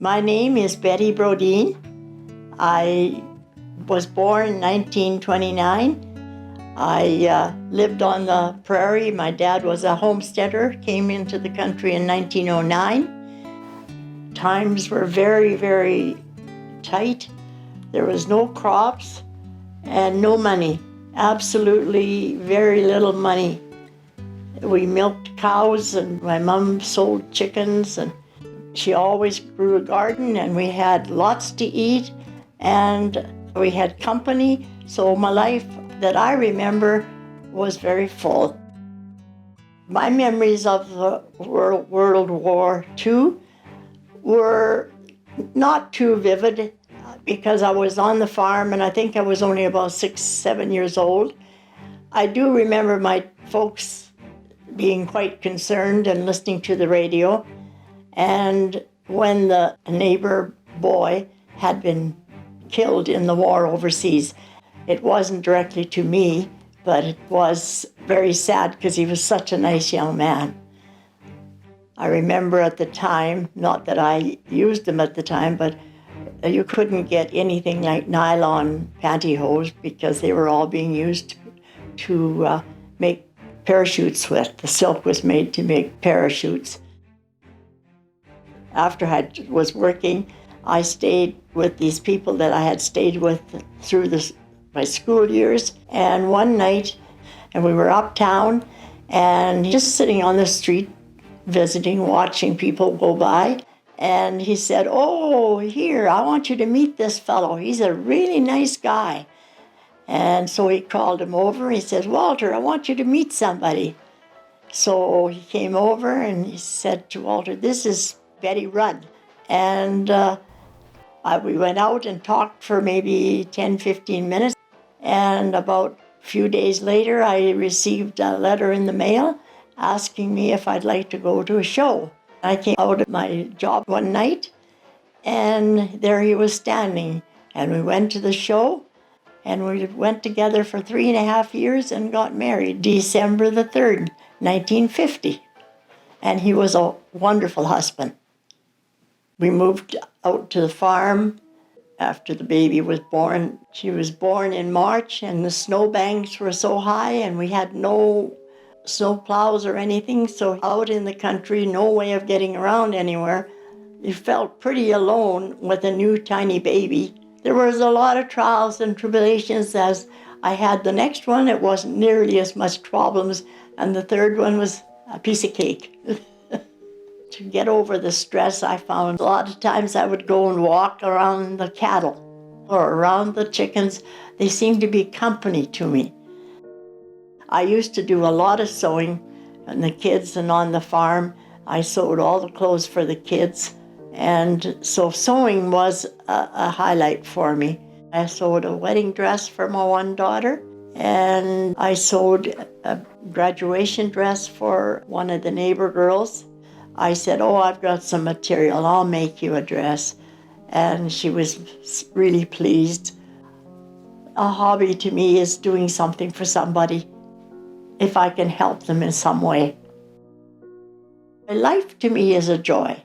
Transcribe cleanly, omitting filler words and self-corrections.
My name is Betty Brodin. I was born in 1929. I lived on the prairie. My dad was a homesteader, came into the country in 1909. Times were very, very tight. There was no crops and no money. Absolutely very little money. We milked cows and my mom sold chickens, and she always grew a garden, and we had lots to eat and we had company. So my life that I remember was very full. My memories of the World War II were not too vivid because I was on the farm and I think I was only about 6, 7 years old. I do remember my folks being quite concerned and listening to the radio. And when the neighbor boy had been killed in the war overseas, it wasn't directly to me, but it was very sad because he was such a nice young man. I remember at the time, not that I used them at the time, but you couldn't get anything like nylon pantyhose because they were all being used to make parachutes with. The silk was made to make parachutes. After I was working, I stayed with these people that I had stayed with through my school years. And one night, and we were uptown, and just sitting on the street, visiting, watching people go by. And he said, "Oh, here, I want you to meet this fellow. He's a really nice guy." And so he called him over. He said, "Walter, I want you to meet somebody." So he came over and he said to Walter, "This is Betty Rudd." And we went out and talked for maybe 10, 15 minutes. And about a few days later, I received a letter in the mail asking me if I'd like to go to a show. I came out of my job one night, and there he was standing. And we went to the show, and we went together for 3.5 years and got married December the 3rd, 1950. And he was a wonderful husband. We moved out to the farm after the baby was born. She was born in March, and the snowbanks were so high, and we had no snow plows or anything, so out in the country, no way of getting around anywhere. You felt pretty alone with a new tiny baby. There was a lot of trials and tribulations. As I had the next one, it wasn't nearly as much problems, and the third one was a piece of cake. To get over the stress, I found a lot of times I would go and walk around the cattle or around the chickens. They seemed to be company to me. I used to do a lot of sewing on the kids and on the farm. I sewed all the clothes for the kids. And so sewing was a highlight for me. I sewed a wedding dress for my one daughter, and I sewed a graduation dress for one of the neighbor girls. I said, "Oh, I've got some material, I'll make you a dress." And she was really pleased. A hobby to me is doing something for somebody, if I can help them in some way. Life to me is a joy.